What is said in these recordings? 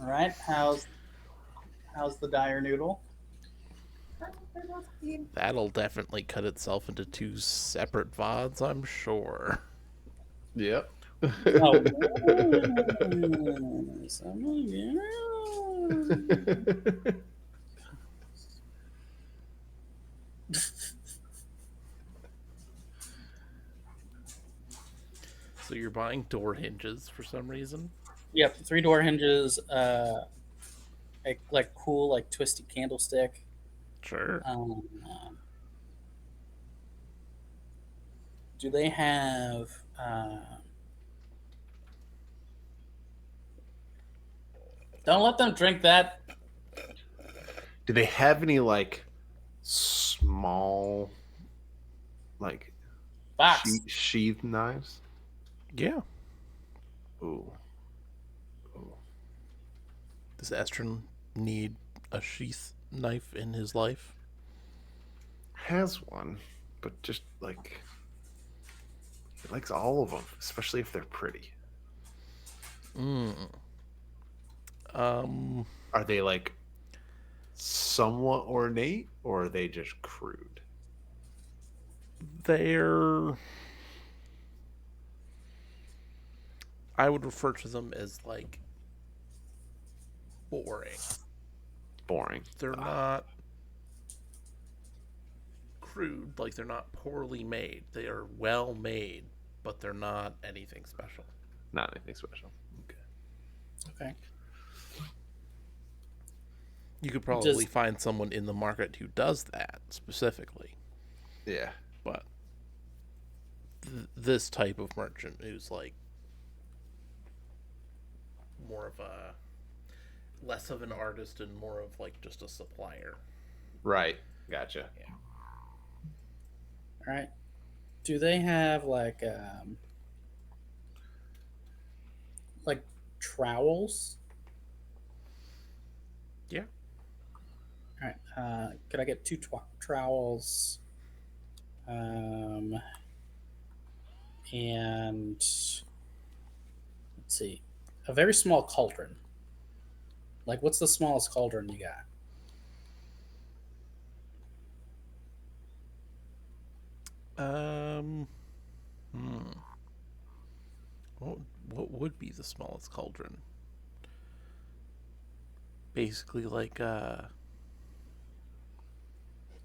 All right. How's the dire noodle? That'll definitely cut itself into two separate VODs, I'm sure. Yep. Oh, yes. Oh my So you're buying door hinges for some reason? Yep, three door hinges. Like cool, like twisty candlestick. Sure. Um, do they have? Don't let them drink that Do they have any like small like box. sheath knives? Yeah. Ooh. Ooh. Does Estrin need a sheath knife in his life? Has one, but just like he likes all of them, especially if they're pretty. Mm. Um, Are they like somewhat ornate or are they just crude? they're. I would refer to them as like boring. Boring. They're Ah, not crude, like they're not poorly made. They are well made, but they're not anything special. not anything special. Okay. Okay. You could probably Just find someone in the market who does that specifically, Yeah. but this type of merchant who's like more of a less of an artist and more of like just a supplier. Right. Gotcha. Yeah. all right. Do they have like trowels? Yeah. All right. Could I get two trowels? And let's see, a very small cauldron. Like, what's the smallest cauldron you got? Um. Hmm. What what would be the smallest cauldron? Basically, like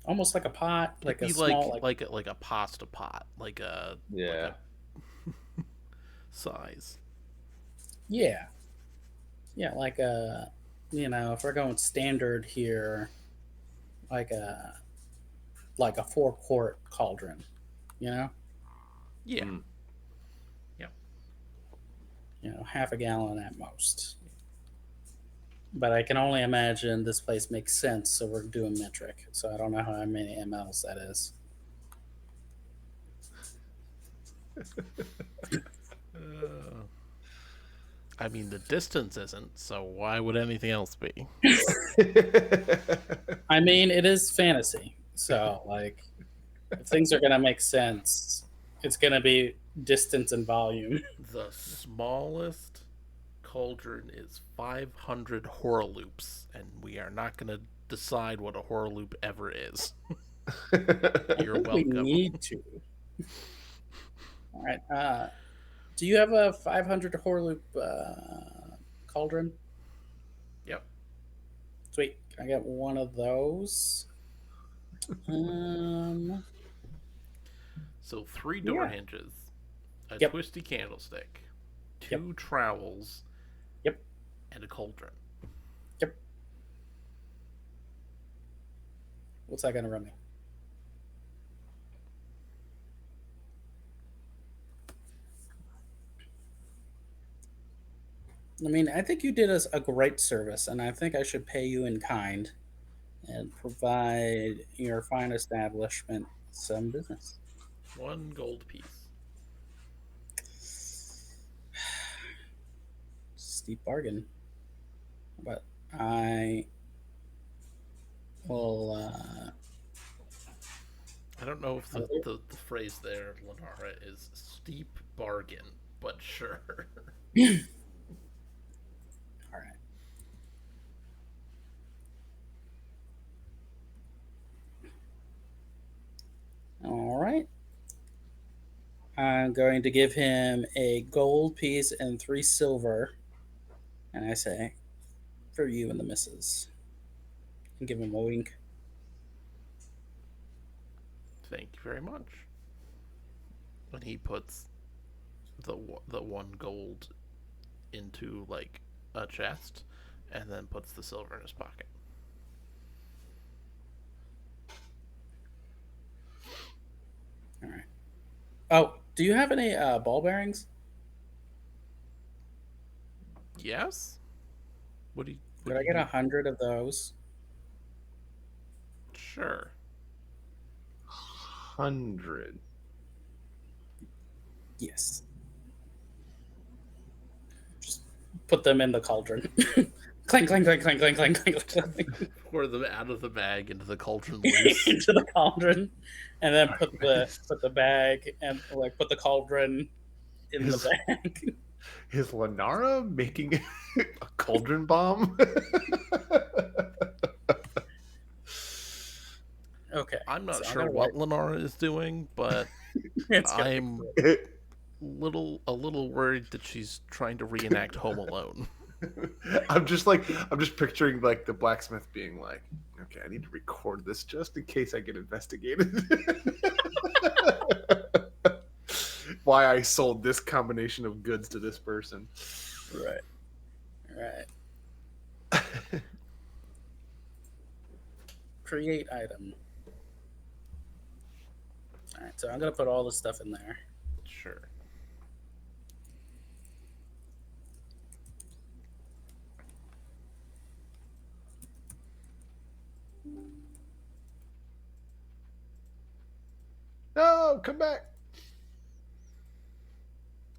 Almost like a pot, it'd like a be small, like a pasta pot, like Yeah. a size. yeah, yeah, like a, if we're going standard here, like a 4 quart cauldron, you know, Yeah. Mm. Yeah. half a gallon at most. But I can only imagine this place makes sense, so we're doing metric. So I don't know how many mLs that is. Uh, I mean, the distance isn't, so why would anything else be? I mean, it is fantasy, so like, if things are gonna make sense, it's gonna be distance and volume. The smallest cauldron is 500 horror loops, and we are not going to decide what a horror loop ever is. I You're think we welcome. need to. All right. Do you have a 500 Horloop cauldron? Yep. Sweet. Can I get one of those? Um. So three door Yeah. hinges, a Yep. twisty candlestick, Yep. two trowels, Yep. and a cauldron. Yep. What's that gonna run me? I mean, I think you did us a great service, and I think I should pay you in kind and provide your fine establishment some business. One gold piece. Steep bargain, but I will. I don't know if I'll the phrase there, Lenara, is steep bargain, but sure. All right. All right. I'm going to give him a gold piece and 3 silver, and I say, for you and the missus. And give him a wink. Thank you very much. And he puts the one gold into like a chest, and then puts the silver in his pocket. All right. Oh, do you have any ball bearings? Yes. What do you What Could do I you get need? 100 of those? Sure. 100. Yes. Just put them in the cauldron. Clank, clank, clank, clank, clank, clank, clank, clank. Pour them out of the bag into the cauldron loose. Into the cauldron, and then Is, put the bag and like put the cauldron in the is, bag. is Lenara making a cauldron bomb? Okay, I'm not so I'm sure gonna what write. Lenara is doing, but It's gonna be I'm cool. a little worried that she's trying to reenact Home Alone. I'm just picturing like the blacksmith being like, okay, I need to record this just in case I get investigated. Why I sold this combination of goods to this person. Right, right. Create item. All right, so I'm gonna put all this stuff in there. Sure. No, come back.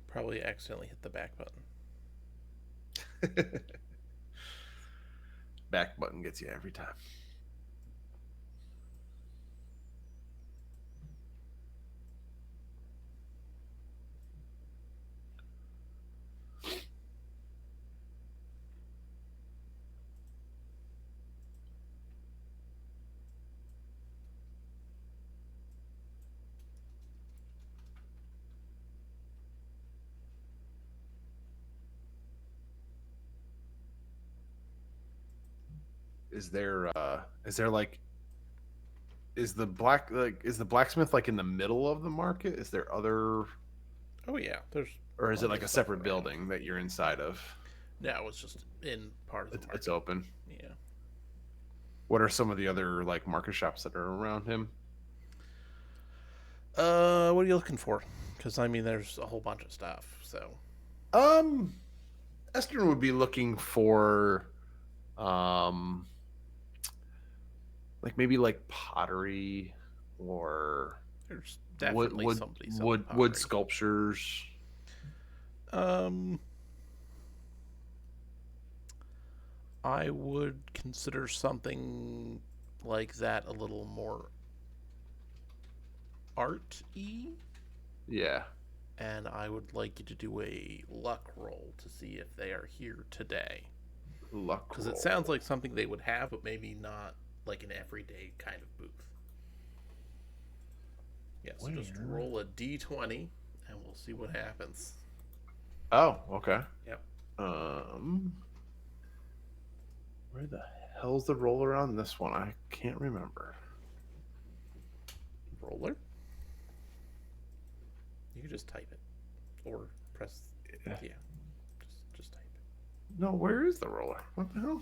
Probably accidentally hit the back button. Back button gets you every time. Is there like is the blacksmith like in the middle of the market? Is there other, Oh yeah, there's or is it plenty like of a stuff separate around. building that you're inside of? No, it's just in part of the It's market. open. Yeah. What are some of the other like market shops that are around him? What are you looking for? Because I mean, there's a whole bunch of stuff. So Um, Esther would be looking for um like maybe like pottery or there's definitely somebody selling wood pottery. sculptures. Um, I would consider something like that a little more art-y, Yeah, and I would like you to do a luck roll to see if they are here today. luck Because it roll. sounds like something they would have, but maybe not like an everyday kind of booth. Yeah, so just Where? roll a d20 and we'll see what happens. Oh, okay. Yep. Um, where the hell's the roller on this one? I can't remember. Roller? You can just type it. Or press. Yeah. Yeah. Just type it. No, where is the roller? What the hell?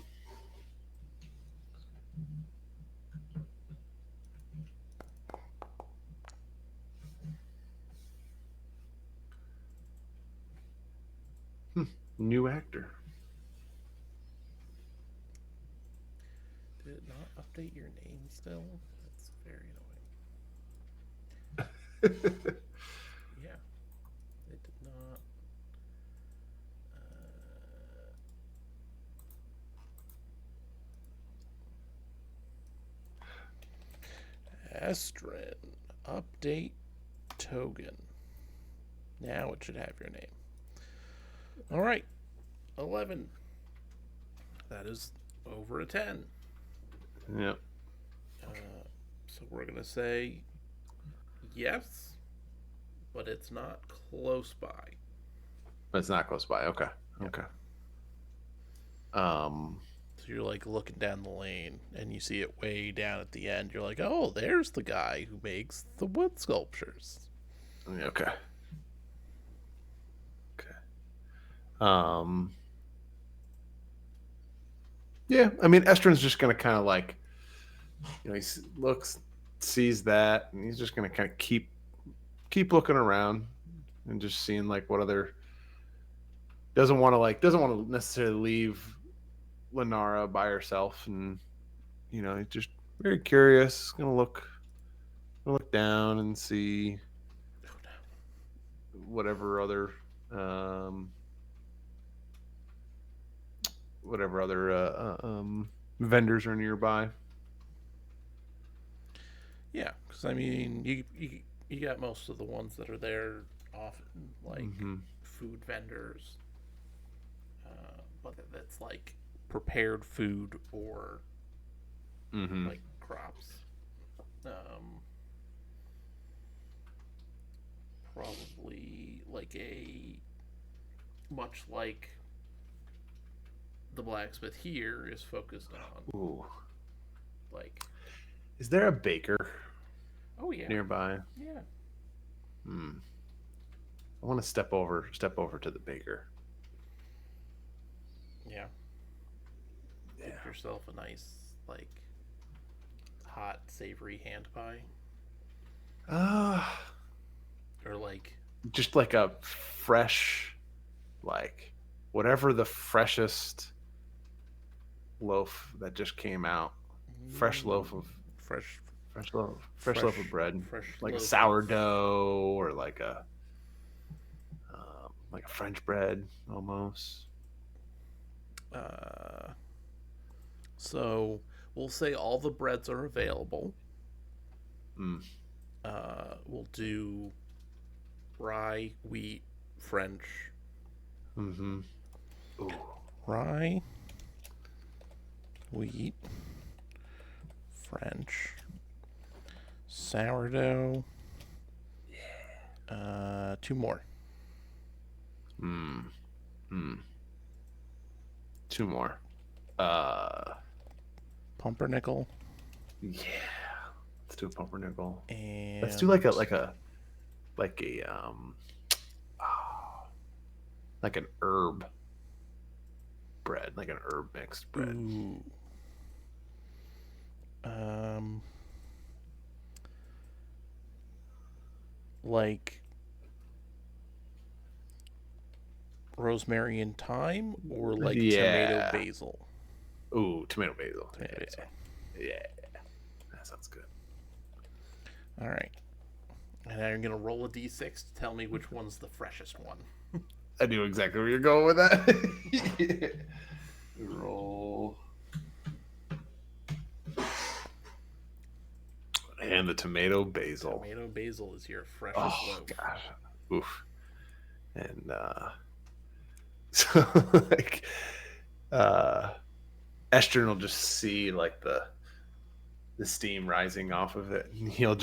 New actor. Did it not update your name still? That's very annoying. Yeah. It did not. Estrin. Update token. Now it should have your name. All right, 11. That is over a 10. Yep. So we're going to say yes, but it's not close by. But it's not close by. Okay. Yep. Okay. Um. So you're like looking down the lane and you see it way down at the end. You're like, oh, there's the guy who makes the wood sculptures. Okay. Okay. Um. Yeah. I mean, Estrin's just gonna kind of like, he looks, sees that, and he's just gonna kind of keep looking around and just seeing like what other doesn't want to necessarily leave Lenara by herself, and he's just very curious. Gonna look down and see whatever other um, vendors are nearby. Yeah, because I mean, you got most of the ones that are there often, like Mm-hmm. food vendors, but that's like prepared food or Mm-hmm. like crops. Um, Probably like a much like the blacksmith here is focused on Ooh, like, is there a baker oh yeah, nearby? yeah, Hmm. I want to step over to the baker. yeah. Yeah. Get yourself a nice like hot savory hand pie Uh, or like just like a fresh, like whatever the freshest loaf that just came out. Fresh mm, loaf of fresh fresh loaf of bread, fresh like a loaf of sourdough or like a French bread almost. uh so we'll say all the breads are available. Mm. We'll do rye, wheat, French. Mm-hmm. Ooh. Rye, wheat, French, sourdough. Two more. Mm. Mm. Two more. Uh. Pumpernickel Yeah. Let's do a pumpernickel. Let's do and like a oh, like an herb bread, like an herb mixed bread. ooh, um, like rosemary and thyme or like tomato Yeah. basil. Ooh, tomato basil. Tomato Tomato basil. basil. Yeah. That sounds good. All right. And now you're gonna roll a d6 to tell me which one's the freshest one. I knew exactly where you're going with that. Roll. And the tomato basil. Tomato basil is your freshest Oh loaf. gosh. Oof. And so like uh Estrin will just see like the steam rising off of it, and he'll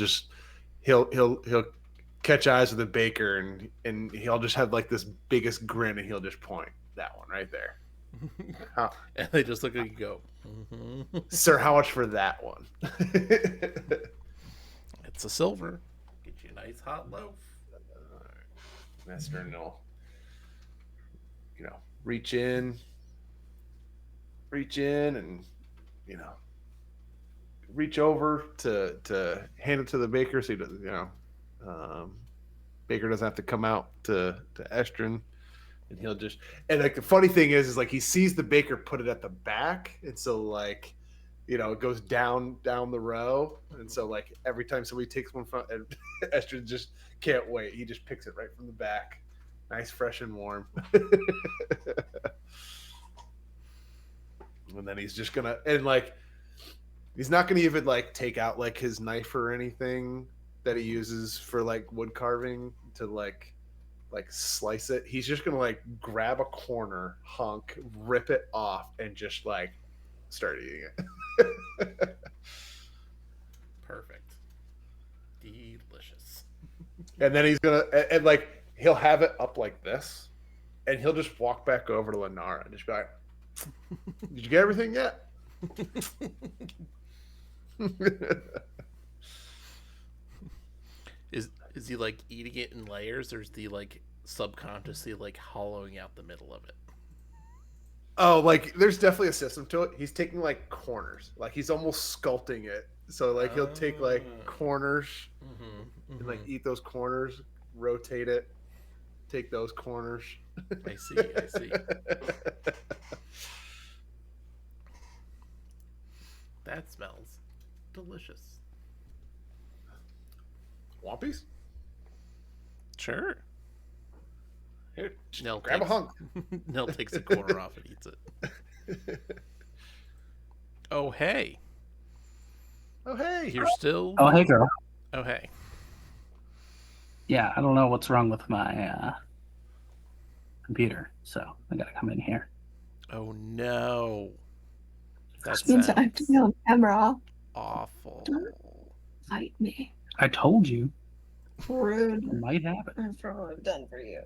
catch eyes with the baker, and he'll just have like this biggest grin, and he'll just point that one right there. How, And they just look at you and go, sir, how much for that one? it's a silver. Get you a nice hot loaf. Estrin will, reach in, and you know reach over to hand it to the baker, so he does, um, baker doesn't have to come out to Estrin, and he'll just, and like the funny thing is like he sees the baker put it at the back, and so like it goes down the row, and so like every time somebody takes one from, and Estrin just can't wait. He just picks it right from the back, nice, fresh, and warm. And then he's just gonna, and like he's not gonna even like take out like his knife or anything that he uses for like wood carving to like like slice it. He's just gonna like grab a corner hunk, rip it off, and just like start eating it. Perfect. Delicious. And then he's gonna and like he'll have it up like this, and he'll just walk back over to Lenara and just be like, "Did you get everything yet?" Is he like eating it in layers, or is he like subconsciously like hollowing out the middle of it? Oh, like there's definitely a system to it. He's taking like corners, like he's almost sculpting it. So like he'll take like corners and like eat those corners, rotate it, take those corners. I see. I see. That smells delicious. Wampies? Sure. Here, Nell grab a hunk. Nell takes a corner off and eats it. Oh hey, Oh hey, you're still. Oh, hey, girl. Oh hey. Yeah, I don't know what's wrong with my computer, so I gotta come in here. Oh no. That Which means I have to be sounds on camera. awful. Don't fight me. I told you, Rude. it might happen. After all I've done for you.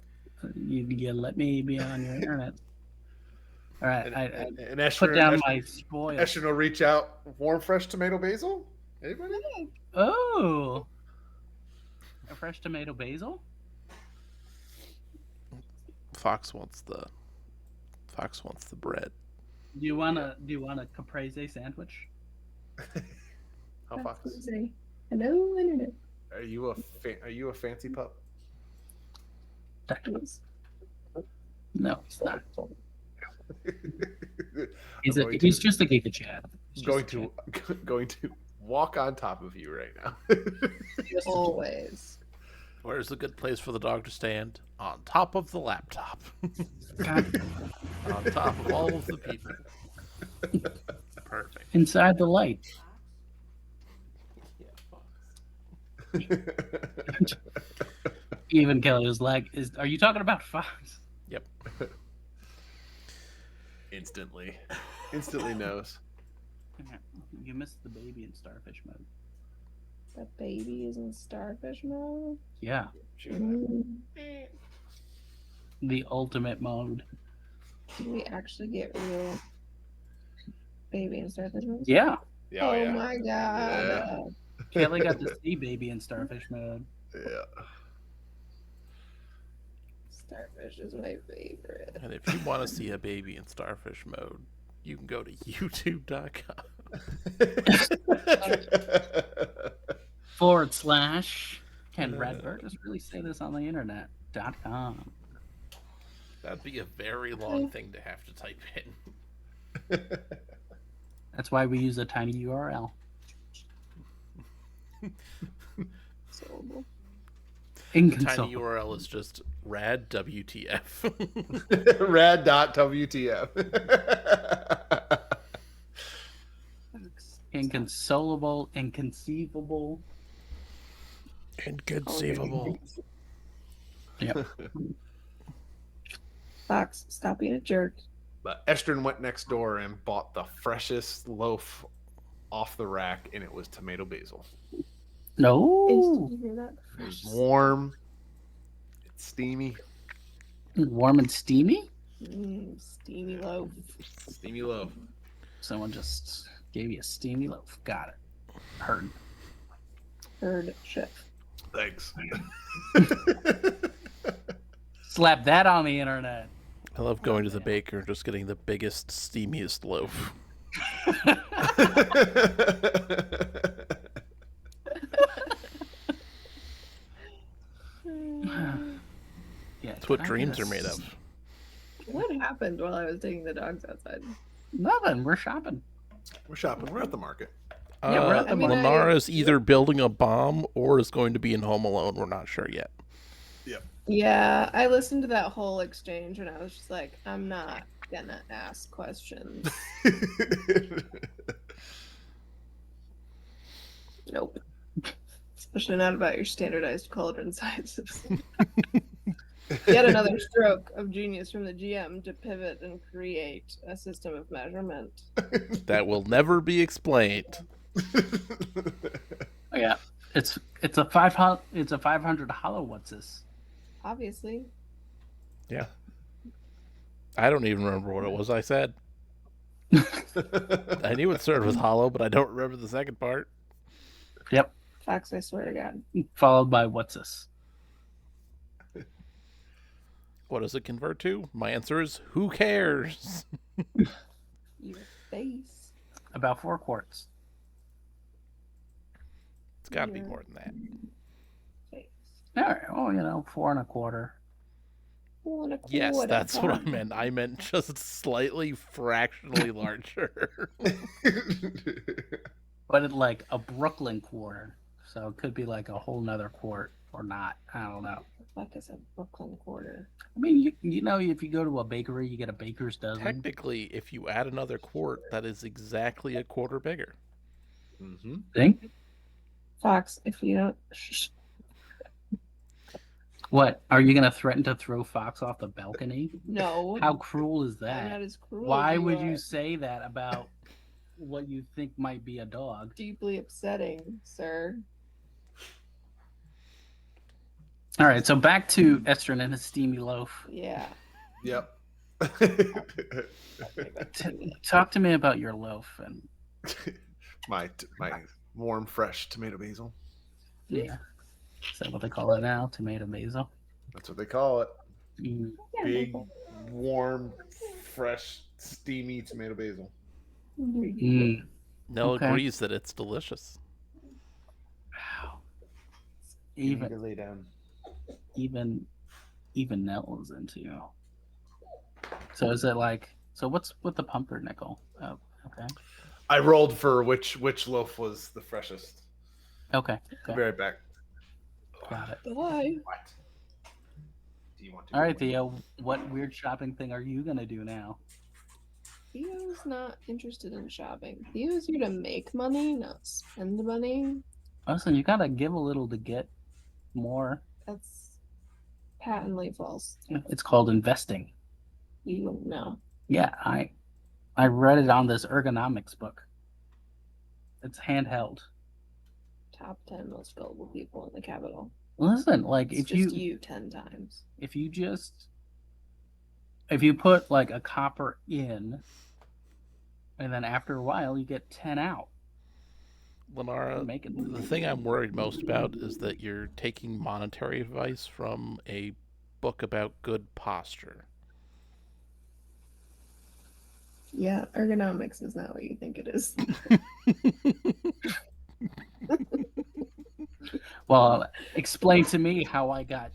You let me be on your internet. All right, and, I and put down Eshrin, my spoil. Eshrin will reach out. Warm, fresh tomato basil. Anybody? Oh, a fresh tomato basil. Fox wants the bread. Do you want a caprese sandwich? How That's fox? what I say. Hello, internet. Are you a fancy pup? Yes. No, it's not. I'm He's just a Giga Chad. He's going just a going to walk on top of you right now. Always. Where's a good place for the dog to stand? On top of the laptop. Chad. On top of all of the people. Perfect. Inside the light. Yeah, Fox. Even Kelly's like, are you talking about Fox? Yep. Instantly knows. You missed the baby in starfish mode. The baby is in starfish mode. Yeah, Mm. the ultimate mode. Did we actually get real baby in starfish mode? Yeah, Yeah, Oh yeah. my god. Yeah. Kelly got to see baby in starfish mode. Yeah. Starfish is my favorite. And if you want to see a baby in starfish mode, you can go to youtube.com. / Can Redbird just really say this on the internet? .com. That'd be a very long thing to have to type in. That's why we use a tiny URL. So The tiny Inconsolable. URL is just rad WTF. Rad.wtf. Inconsolable, inconceivable. Inconceivable. Yep. Fox, stop being a jerk. But Estrin went next door and bought the freshest loaf off the rack, and it was tomato basil. No. Did you hear that? It was warm. It's steamy. Warm and steamy? Steamy loaf. Steamy loaf. Someone just gave you a steamy loaf. Got it. Heard. Heard chef. Thanks. Slap that on the internet. I love going to the baker and just getting the biggest, steamiest loaf. Yeah, That's what can I dreams get are a made of. What happened while I was taking the dogs outside? Nothing. We're shopping. We're shopping. We're at the market. Yeah, we're at the market. Lenara is either building a bomb or is going to be in Home Alone. We're not sure yet. Yeah, I listened to that whole exchange and I was just like, I'm not gonna ask questions. Nope. Especially not about your standardized cauldron sizes. Yet another stroke of genius from the GM to pivot and create a system of measurement. That will never be explained. Oh, yeah, it's a 500 hollow. What's this? Obviously. Yeah. I don't even remember what it was I said. I knew it started with hollow, but I don't remember the second part. Yep, Fox, I swear to God. followed by what's this? What does it convert to? My answer is who cares? Your face. About 4 quarts. It's got to be Your more than that. face. All right. Oh, 4.25. 1.25. Yes, that's what I meant. I meant just slightly fractionally larger. But it like a Brooklyn quarter, so it could be like a whole nother quart or not. I don't know. Fuck is a Brooklyn quarter? I mean, if you go to a bakery, you get a baker's dozen. Technically, if you add another quart, that is exactly a quarter bigger. Mm-hmm. Think? Fox, if you don't. What? Are you gonna threaten to throw Fox off the balcony? No. How cruel is I'm that? not as cruel. Why as would you are. say that about what you think might be a dog? Deeply upsetting, sir. All right, so back to Estrin and his steamy loaf. Yeah. Yep. Talk to me about your loaf and my warm, fresh tomato basil. yeah. Is that what they call it now? Tomato basil. That's what they call it. Mm. Big, warm, fresh, steamy tomato basil. Mm. Nell Okay. agrees that it's delicious. Wow. You need to lay down. Even Nell is into. So is it like? So what's with the pumpernickel? Oh, okay. I rolled for which loaf was the freshest. Okay. I'll be right back. Got it. Why? What? Do you want to? All right, Theo. What weird shopping thing are you gonna do now? Theo's not interested in shopping. Theo's here to make money, not spend money. Listen, you gotta give a little to get more. That's patently false. It's called investing. You don't know. Yeah, I read it on this ergonomics book. It's handheld. Top 10 most gullible people in the capital. Listen, like It's just you 10 times. if you put like a copper in, and then after a while you get 10 out. Lenara, the thing I'm worried most about is that you're taking monetary advice from a book about good posture. Yeah, ergonomics is not what you think it is. Well, explain to me how I got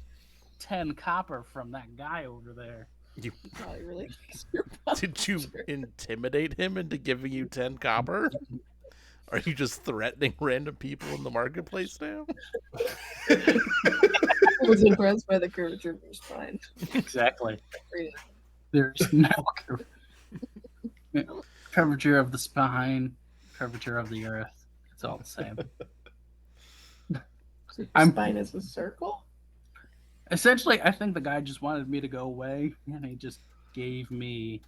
10 copper from that guy over there. You Probably really thinks you're did you intimidate him into giving you 10 copper? Are you just threatening random people in the marketplace now? I was impressed by the curvature of your spine. Exactly. Really. There's no curvature of the spine, curvature of the earth. It's all the same. So your spine is a circle? Essentially, I think the guy just wanted me to go away, and he just gave me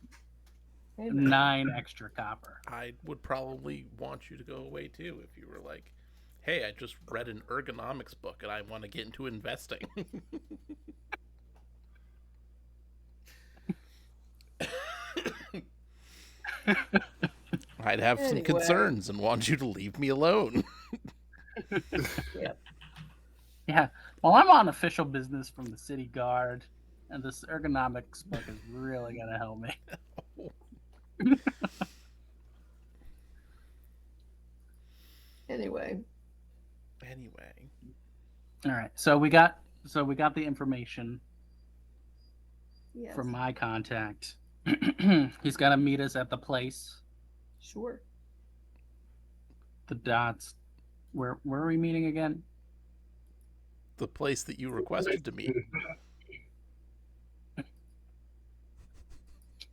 9 extra copper. I would probably want you to go away too if you were like, hey, I just read an ergonomics book and I want to get into investing. I'd have some concerns and want you to leave me alone. Yep. Yeah. Well, I'm on official business from the city guard, and this ergonomics book is really going to help me. Anyway. All right. So we got the information Yes. from my contact. He's got to meet us at the place. Sure. The dots. Where are we meeting again? The place that you requested to meet.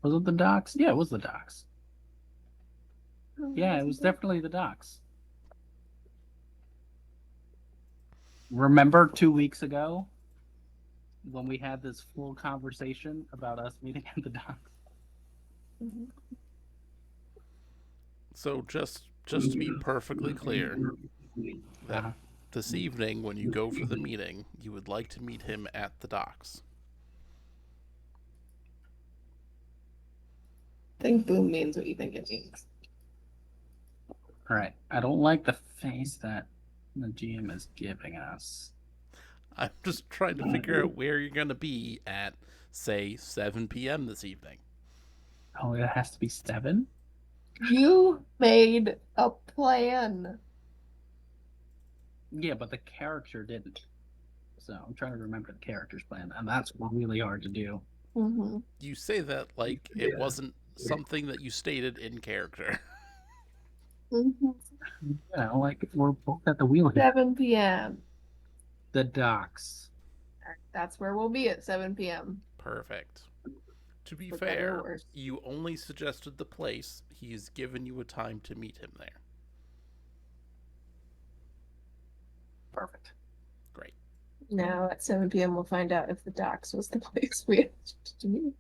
Was it the docks? Yeah, it was the docks. Oh, Yeah, it was definitely the docks. Remember 2 weeks ago? when we had this full conversation about us meeting at the docks. Mhm. So just to be perfectly clear, that Uh-huh. this evening when you go for the meeting, you would like to meet him at the docks. I think boom means what you think it means. All right. I don't like the face that the GM is giving us. I'm just trying to figure out where you're going to be at, say, 7 p.m. this evening. Oh, it has to be 7? You made a plan. Yeah, but the character didn't. So I'm trying to remember the character's plan, and that's really hard to do. Mm-hmm. You say that like it wasn't something that you stated in character. Mm-hmm. You know, like we're both at the wheel here. 7 p.m. The docks. That's where we'll be at 7 p.m. Perfect. To be For better or fair, worse. you only suggested the place. He's given you a time to meet him there. Perfect. Great. Now at 7 p.m. we'll find out if the docks was the place we had to meet.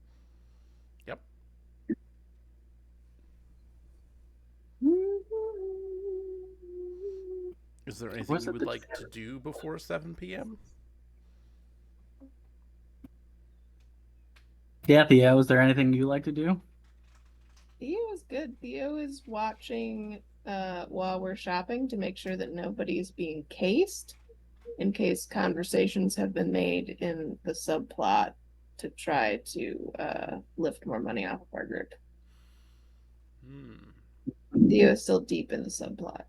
Yep. Is there anything Was you it would the like to do before 7 p.m.? Yeah, Theo, is there anything you like to do? Theo is good. Theo is watching while we're shopping to make sure that nobody's being cased in case conversations have been made in the subplot to try to lift more money off of our group. Hmm. Theo is still deep in the subplot.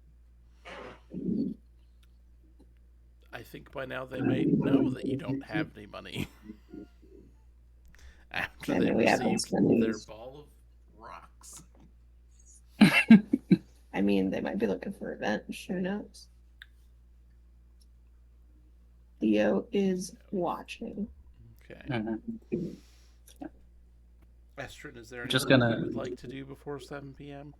I think by now they may know that you don't have any money. After I they mean, we haven't received spent their these. ball of rocks. I mean, they might be looking for revenge. Who knows? Theo is watching. Okay. Mhm. Estrin, is there Just anything gonna. you would like to do before 7 p.m.?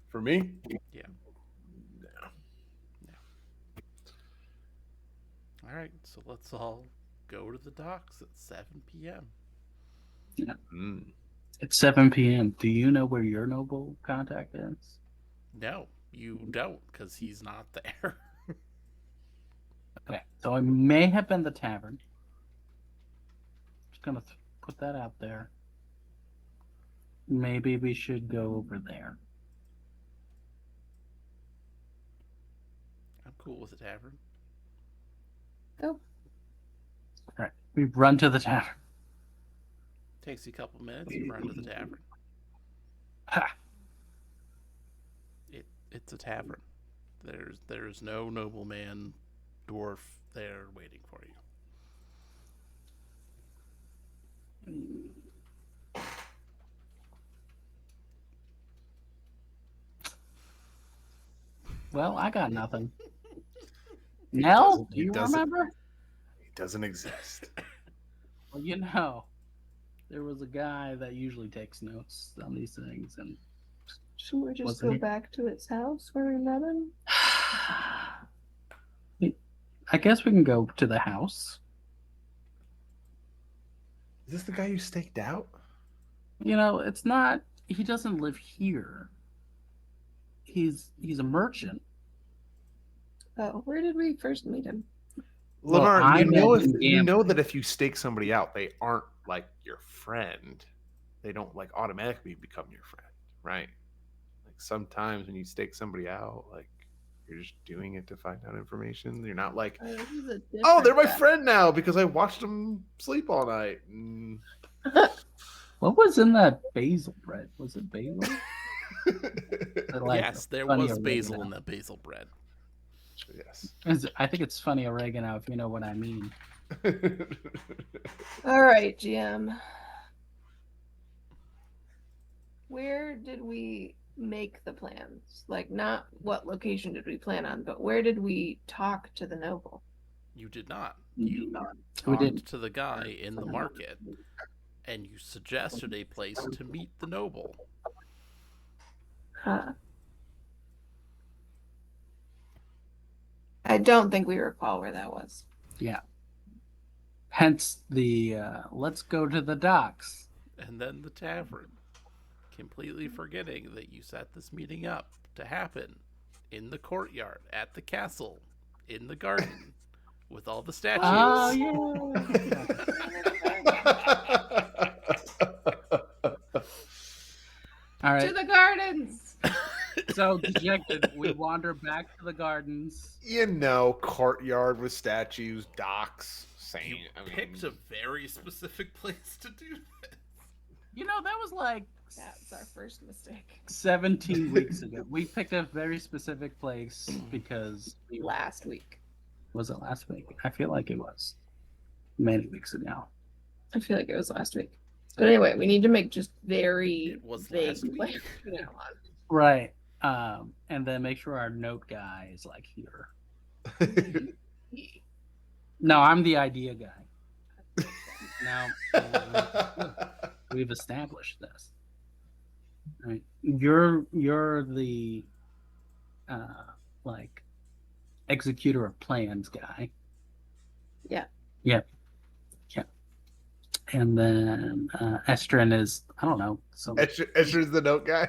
For me? Yeah. No. All right, so let's all go to the docks at 7 p.m. Mm. It's 7 p.m. Do you know where your noble contact is? No, you don't, because he's not there. Okay, so it may have been the tavern. Just gonna put that out there. Maybe we should go over there. I'm cool with the tavern. Oh, All right, we run to the tavern. Takes you a couple minutes, you run to the tavern. Ha! It's a tavern. There's no nobleman, dwarf there waiting for you. Well, I got nothing. He Nell, doesn't- do he you doesn't- remember? He doesn't exist. Well, there was a guy that usually takes notes on these things, and should we just wasn't go he? back to his house where we met him? I guess we can go to the house. Is this the guy you staked out? It's not. He doesn't live here. He's a merchant. Oh, where did we first meet him? Well, Lamar, I you know met him you know gambling. that if you stake somebody out, they aren't like your friend. They don't like automatically become your friend, right? Like sometimes when you stake somebody out, like you're just doing it to find out information. You're not like, Oh, he's a oh, they're my different friend now because I watched them sleep all night. guy. What was in that basil bread? Was it basil? I like Yes, there funny was basil oregano. in that basil bread. Yes. I think it's funny oregano, if you know what I mean. All right, GM. Where did we make the plans? Like, not what location did we plan on, but where did we talk to the noble? You did not. You We talked didn't. to the guy in the market, and you suggested a place to meet the noble. Huh. I don't think we recall where that was. Yeah. Hence the let's go to the docks. And then the tavern, completely forgetting that you set this meeting up to happen in the courtyard at the castle, in the garden, with all the Oh statues. yeah. All To right. the gardens. So dejected, we wander back to the gardens. Courtyard with statues, docks, You same. I mean, picked a very specific place to do this. That was like That's our first mistake. 17 weeks ago. We picked a very specific place because Last week. was it last week? I feel like it was many weeks ago. I feel like it was last week. But anyway, we need to make just very It was vague last week? plans from now on. Right. And then make sure our note guy is like here. No, I'm the idea guy. Now we've established this. Right. You're the like executor of plans guy. Yeah. Yep. Yeah. And then Estrin is I don't know. So Escher's the note guy.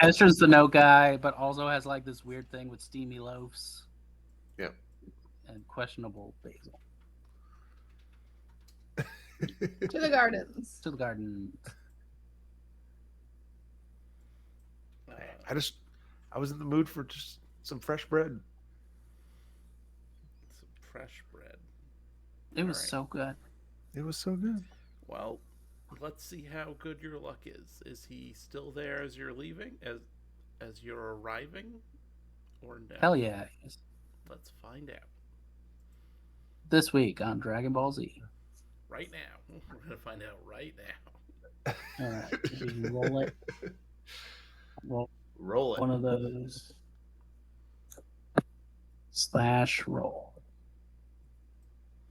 Estrin's the note guy, but also has like this weird thing with steamy loaves. Yep. And questionable basil. To the gardens. To the garden. I was in the mood for just some fresh bread. Some fresh bread. It was All right. so good. It was so good. Well, let's see how good your luck is. Is he still there as you're leaving, as you're arriving, or no? Hell yeah. Let's find out This week on Dragon Ball Z. right now. We're gonna find out right now. All right. Just roll it. Roll it. One of those. / roll.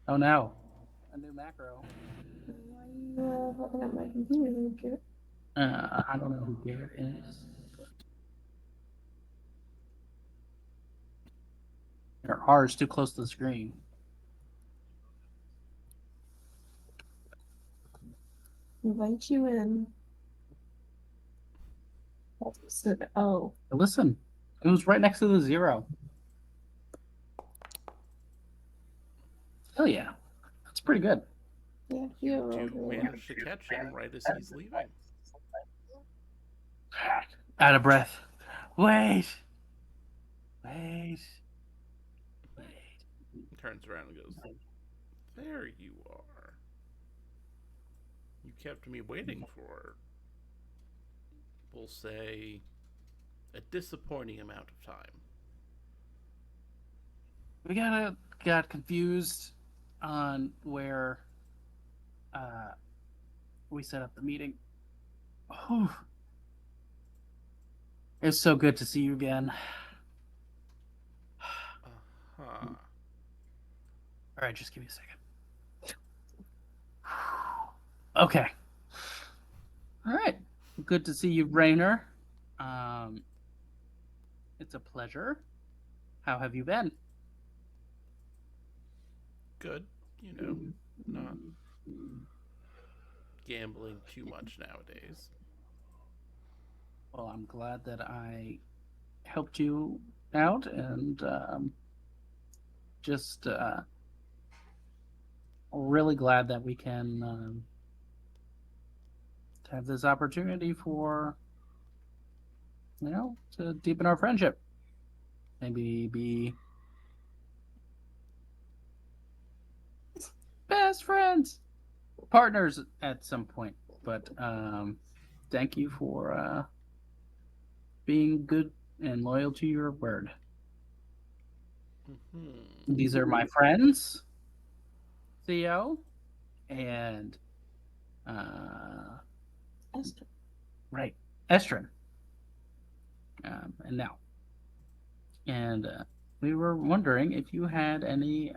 Oh no. A new macro. Why are you holding up my computer? I don't know who Garrett is. Your R is too close to the screen. Invite you in. Oh. Listen, it was right next to the 0. Hell yeah. That's pretty good. Yeah, You managed to catch him right as he's leaving. Out of breath. Wait. He turns around and goes, "There you are. You kept me waiting for, we'll say, a disappointing amount of time." We got confused on where we set up the meeting. Oh, it's so good to see you again. Uh-huh. All right, just give me a second. Okay. All right. Good to see you, Rainer. It's a pleasure. How have you been? Good, not gambling too much nowadays. Well, I'm glad that I helped you out and just really glad that we can have this opportunity for, to deepen our friendship. Maybe be best friends, partners at some point. But thank you for being good and loyal to your word. Mm-hmm. These are my friends, Theo and Esther. right, Estrin, and now. And we were wondering if you had any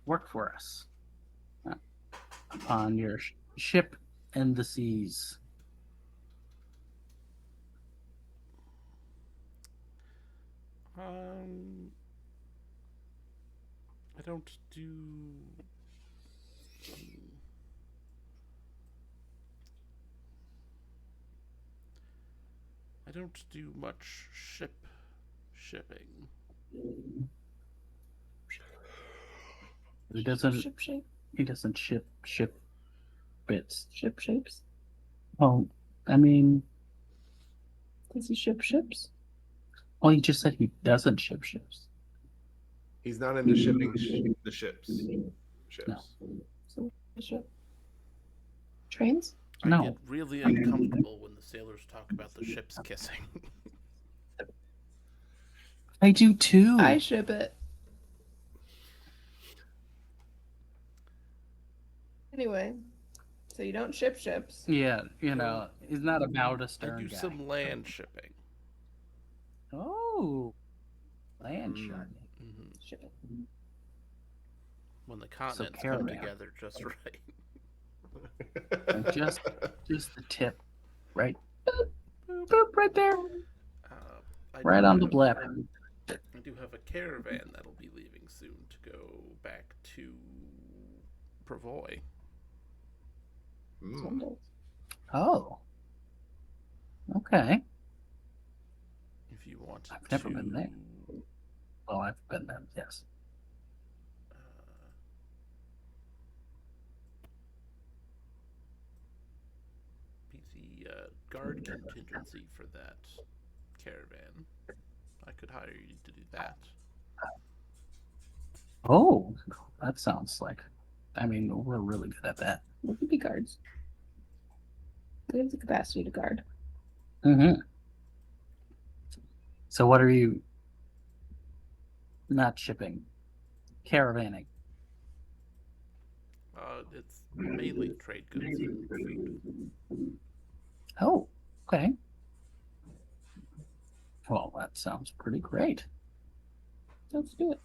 work for us on your ship in the seas. I don't do. I don't do much shipping. He doesn't. Ship shape. He doesn't ship bits. Ship shapes. Well, I mean, Does he ship ships? well, he just said he doesn't ship ships. He's not into shipping the ships. No. So ship. Trains? I No. get really uncomfortable when the sailors talk about the ships kissing. I do too. I ship it. Anyway, so you don't ship ships. Yeah, he's not about a I stern do guy. some land shipping. Oh, land Mm. sharking. Ship it. When the continents come caravan. together just right. Like just the tip, right? Boop, boop, right there, right on the blip. I do have a caravan that'll be leaving soon to go back to Pravoy. Mm. Oh, okay. If you want I've never been there. Well, I've been there. Yes. Be the guard contingency for that caravan. I could hire you to do that. Oh, that sounds like. I mean, we're really good at that. We could be guards. We have the capacity to guard. Mm-hmm. So, what are you not shipping? Caravanning. It's mainly trade goods and food. Oh, okay. Well, that sounds pretty great. Let's do it.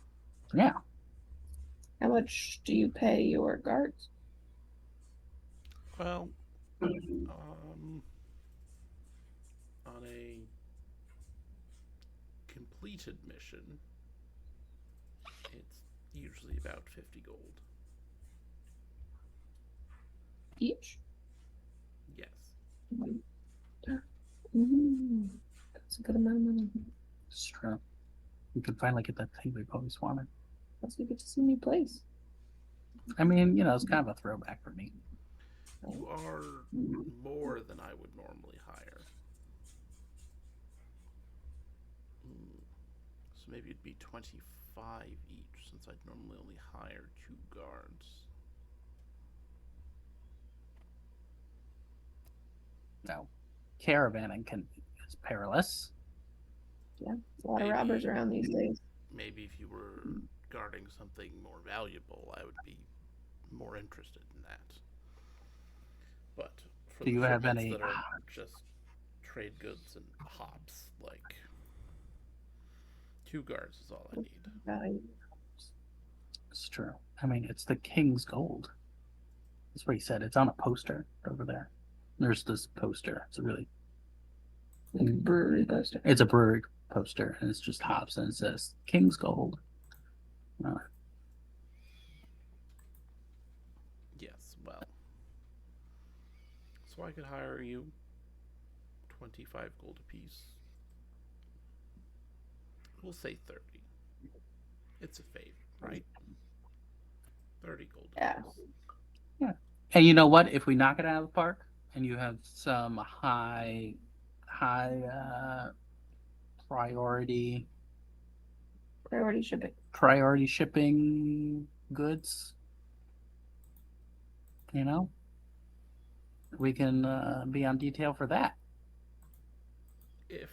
Yeah. How much do you pay your guards? Well, on a completed mission, it's usually about 50 gold. Each? Yes. That's a good amount of money. It's true. We could finally get that thing we've always wanted. Plus, we get to see a new place. I mean, it's kind of a throwback for me. You are more than I would normally hire. So maybe it'd be 25 each, since I'd normally only hire 2 guards. No. Caravanning is perilous. Yeah, there's a lot of robbers around these days. Maybe if you were guarding something more valuable, I would be more interested in that. But for Do the you have shipments any- that are just trade goods and hops, like 2 guards is all I need. It's true. I mean, it's the king's gold. That's what he said. It's on a poster over there. There's this poster. It's a really Like a brewery poster. It's a brewery poster, and it's just hops, and it says King's Gold. Yes, well. So I could hire you 25 gold apiece. We'll say 30. It's a favor, right? 30 gold apiece. Yeah. And you know what? If we knock it out of the park, and you have some high priority shipping goods, we can be on detail for that. If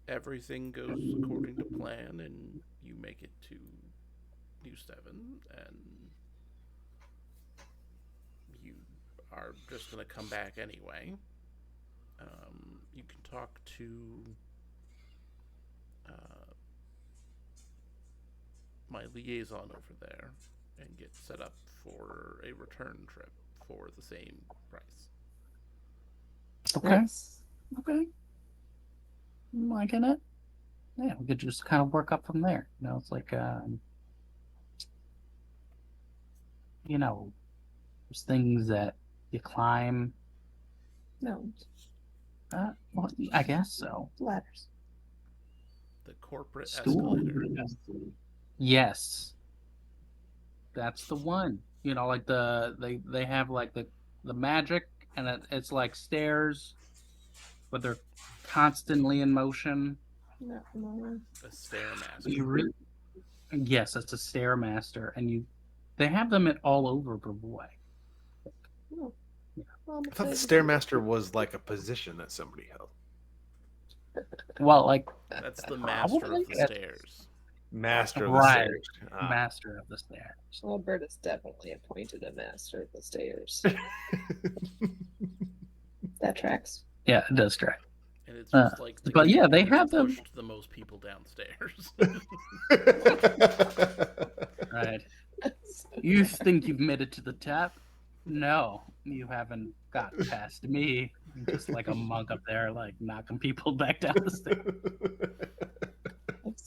everything goes according to plan and you make it to New Seven and you are just going to come back anyway, you can talk to my liaison over there and get set up for a return trip for the same price. Okay. Nice. Okay. I'm liking it. Yeah, we could just kind of work up from there. It's like you know, there's things that you climb. No, Well, I guess so. ladders. The corporate Stool. escalator. Yes, that's the one. Like they have like the magic, and it's like stairs, but they're constantly in motion. No, no. A stairmaster. You really, yes, it's a stairmaster, and they have them at all over Brevoy. No. Yeah. I thought the Stairmaster was like a position that somebody held. Well, like That's the master probably of the stairs. Master of the right, stairs. Ah. master of the stairs. Alberta's definitely appointed a master of the stairs. That tracks. Yeah, it does track. And it's just like the but yeah, kid they who's have them. pushed the most people downstairs. Right. You think you've made it to the top? No, you haven't got past me. I'm just like a monk up there, like knocking people back down the stairs.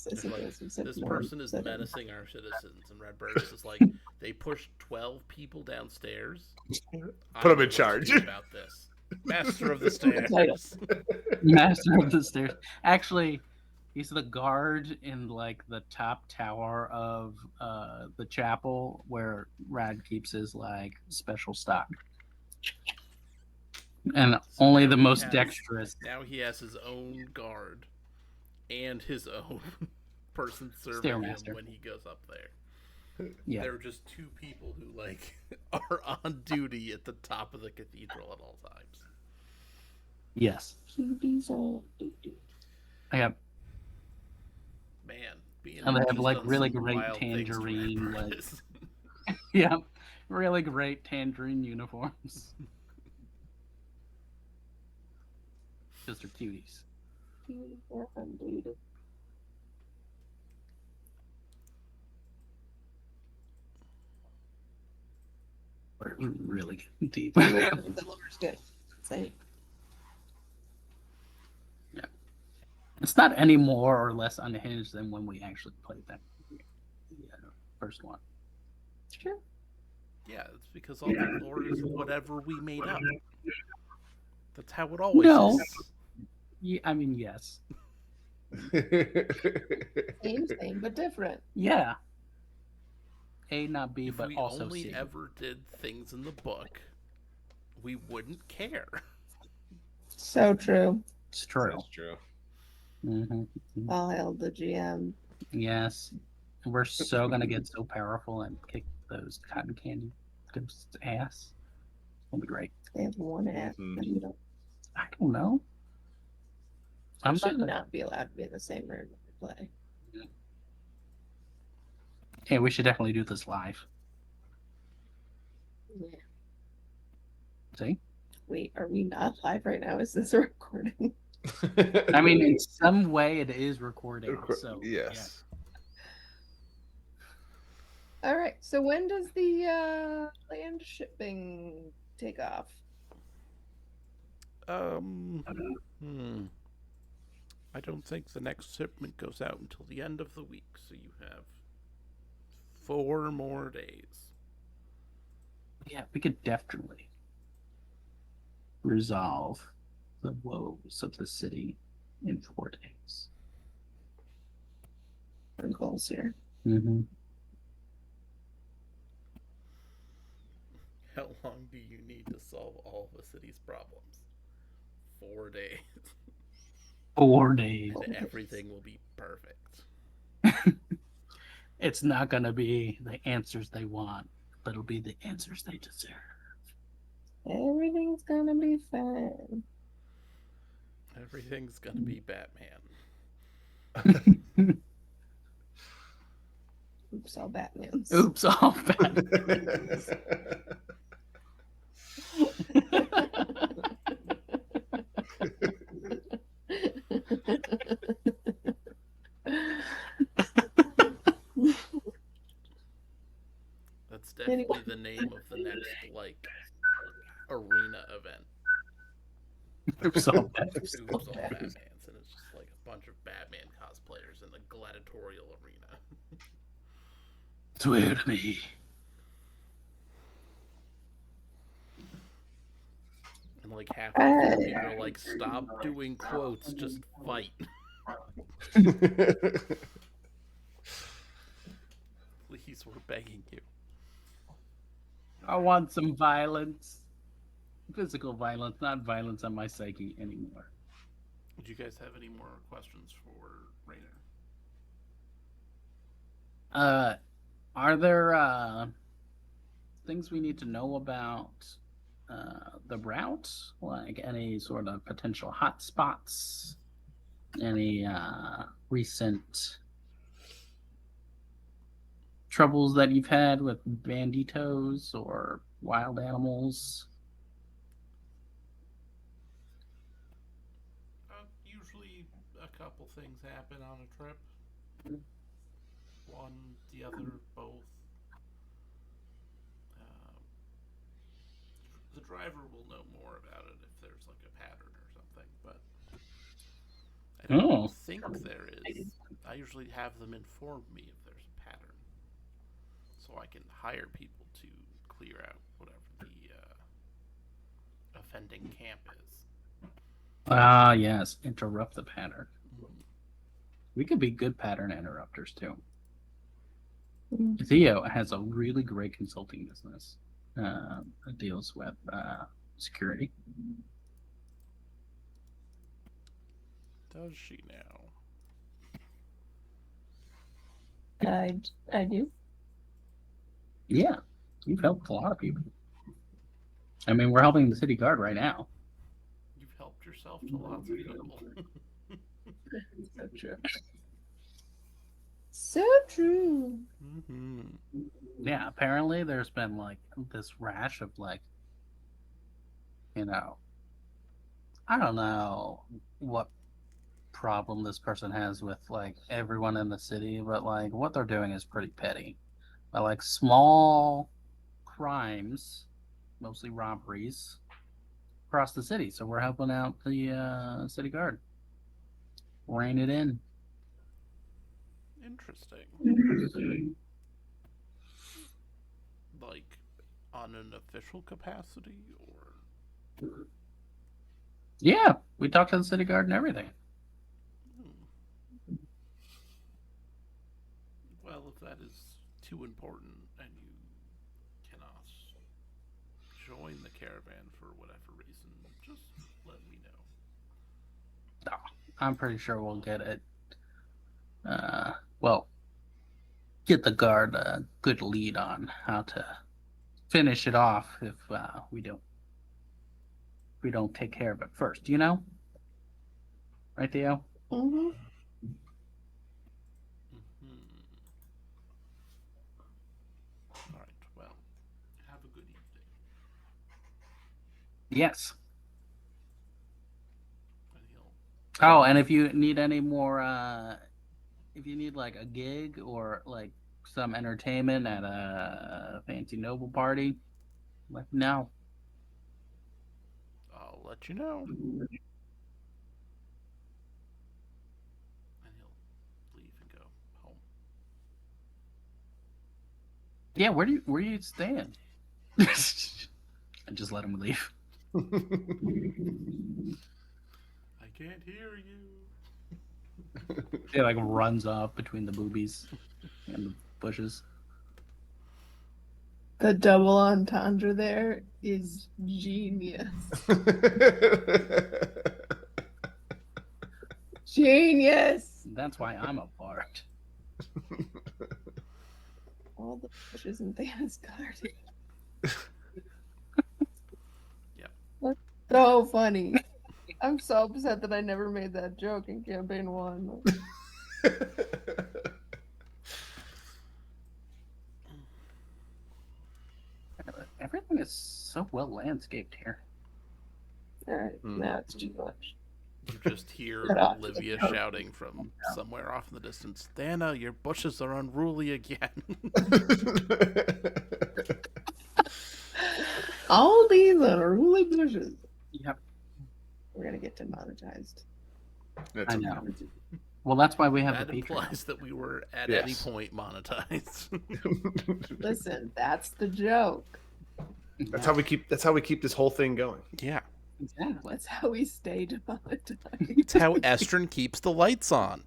It's like, this person is menacing our citizens, and Redbird is just like, they pushed 12 people downstairs. Put them in charge. About this. Master of the stairs. Master of the stairs. Actually, he's the guard in like the top tower of the chapel where Rad keeps his like special stock. And So only now the he most has- dexterous. Now he has his own guard and his own person serving him Stairmaster. when he goes up there. Yeah. There are just two people who like are on duty at the top of the cathedral at all times. Yes. I have. Man, being And they have, just like, done really some great wild things to tangerine, Redbird. like- Yeah. Really great tangerine uniforms. Just are cuties. We're really getting deep. The lower's good. Same. It's not any more or less unhinged than when we actually played that first one. Sure. Yeah, it's because all the lore is whatever we made up. That's how it always No. is. Yeah, I mean, yes. Same, but different. Yeah. A, not B, If but we also only C. ever did things in the book, we wouldn't care. So true. It's true. That's true. Mm-hmm. All hail the GM. Yes. We're so going to get so powerful and kick those cotton candy ghosts' ass. It'll be great. They have one app. Mhm. You don't. I don't know. I I'm should not. not be allowed to be in the same room when we play. Hey, we should definitely do this live. Yeah. See? Wait, are we not live right now? Is this a recording? I mean, in some way, it is recording. So yes. All right. So when does the land shipping take off? I don't think the next shipment goes out until the end of the week, so you have 4 more days. Yeah, we could definitely resolve the woes of the city in 4 days. Our goals here. Mm-hmm. How long do you need to solve all the city's problems? 4 days. 4 days. And everything will be perfect. It's not going to be the answers they want, but it'll be the answers they deserve. Everything's gonna be fine. Everything's gonna be Batman. Oops, all Batmans. Oops, all bad. That's definitely the name of the next, like, arena event. Oops, all bad. Oops, all Batmans. And it's just like a bunch of Batman cosplayers in the gladiatorial arena. Swear to me. like halfway through, people are like, "Stop doing quotes, just fight." Please, we're begging you. I want some violence. Physical violence, not violence on my psyche anymore. Do you guys have any more questions for Rainer? Are there things we need to know about the route? Like any sort of potential hot spots? Any recent troubles that you've had with banditos or wild animals? Usually, a couple things happen on a trip. One, the other, both. Uh, the driver will know more about it if there's like a pattern or something, but I don't Oh, think there is. I usually have them inform me if there's a pattern, so I can hire people to clear out whatever the offending camp is. yes, interrupt the pattern. We could be good pattern interrupters too. Theo has a really great consulting business that deals with security. Does she now? I do. Yeah, you've helped a lot of people. I mean, we're helping the city guard right now. You've helped yourself to lots of people. So true. So true. Mm-hmm. Yeah, apparently there's been like this rash of like, you know, I don't know what problem this person has with like everyone in the city, but like what they're doing is pretty petty. But like small crimes, mostly robberies, across the city. So we're helping out the city guard, rein it in. Interesting. Like, on an official capacity, or Yeah, we talked to the city guard and everything. well, if that is too important and you cannot join the caravan for whatever reason, just let me know. No, I'm pretty sure we'll get it. Well, get the guard a good lead on how to finish it off if we don't take care of it first. You know, right, Theo? Mm-hmm. Mm-hmm. All right. Well, have a good evening. Yes. And he'll. Oh, and if you need any more, if you need like a gig or like some entertainment at a fancy noble party, let me know. I'll let you know. And he'll leave and go home. Yeah, where you staying? I just let him leave. I can't hear you. He like runs off between the boobies and the bushes. The double entendre there is genius. Genius. That's why I'm a bard. All the bushes in Thanos garden. Yep. That's so funny. I'm so upset that I never made that joke in campaign 1. Everything is so well landscaped here. Alright, now it's too much. You just hear Shut up. Olivia shouting from somewhere off in the distance, Thana, your bushes are unruly again. All these unruly bushes. Yep. We're gonna get demonetized. That's I know. Well, that's why we have That the Patreon. implies that we were at any Yes. point monetized. Listen, that's the joke. That's how we keep this whole thing going. Yeah. Exactly. That's how we stay demonetized. It's how Estrin keeps the lights on.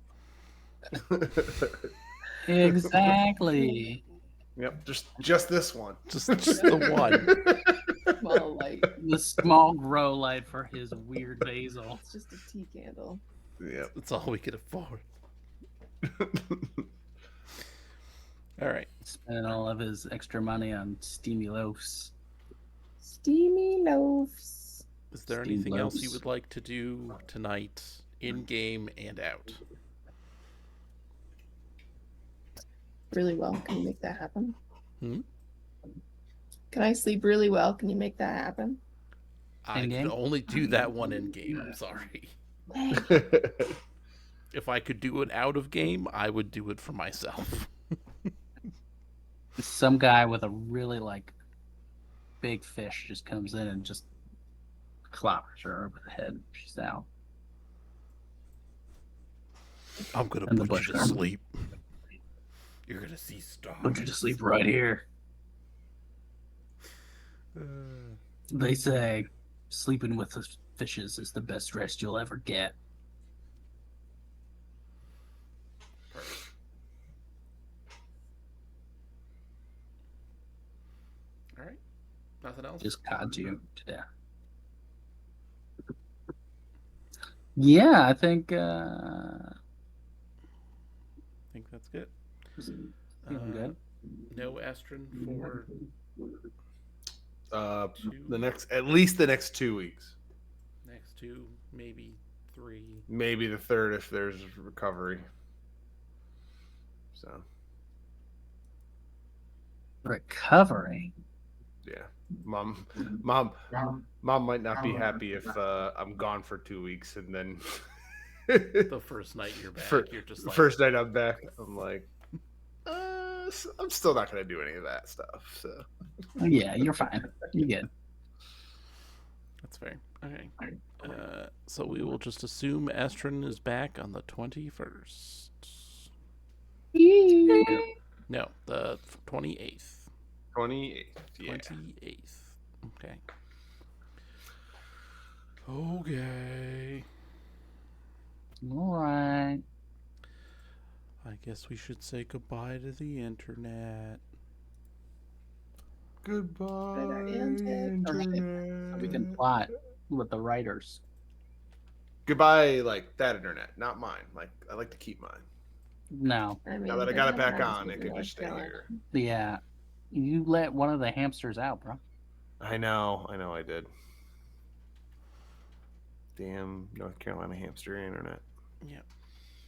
Exactly. Yep, just this one. Just the one. Small light. The small grow light for his weird basil. It's just a tea candle. Yep. That's all we could afford. All right. Spending all of his extra money on steamy loaves. Steamy loaves. Is there Steamed anything else you loaves. would like to do tonight, in game and out? Really well. Can you make that happen? Hmm? Can I sleep really well? Can you make that happen? I can In-game? only do that one in game. I'm sorry. If I could do it out of game, I would do it for myself. Some guy with a really big fish just comes in and just clobbers her over the head. She's out. I'm gonna And the put you to bush. sleep. You're gonna see stars. Put you to sleep right here. They say sleeping with the fishes is the best rest you'll ever get. All right. Nothing else. Just cod you to death. Yeah, I think think that's good. feeling good. No Estrin for at least the next 2 weeks. next 2, maybe 3. Maybe the third if there's recovery. So Recovery. yeah, mom might not be happy if I'm gone for 2 weeks and then The first night you're back, you're just like, first night I'm back, I'm like, I'm still not gonna do any of that stuff. So Yeah, you're fine. You're good. that's fair. Okay. So we will just assume Estrin is back on the 21st. No, the 28th. 28th. Yeah. 28th. Okay. Okay. All right. I guess we should say goodbye to the internet. Goodbye, So we can plot with the writers. Goodbye, like that internet, not mine. Like I like to keep mine. No. I mean, Now that I got it back on, it can just stay God. here. Yeah. You let one of the hamsters out, bro. I know I did. Damn North Carolina hamster internet. Yeah.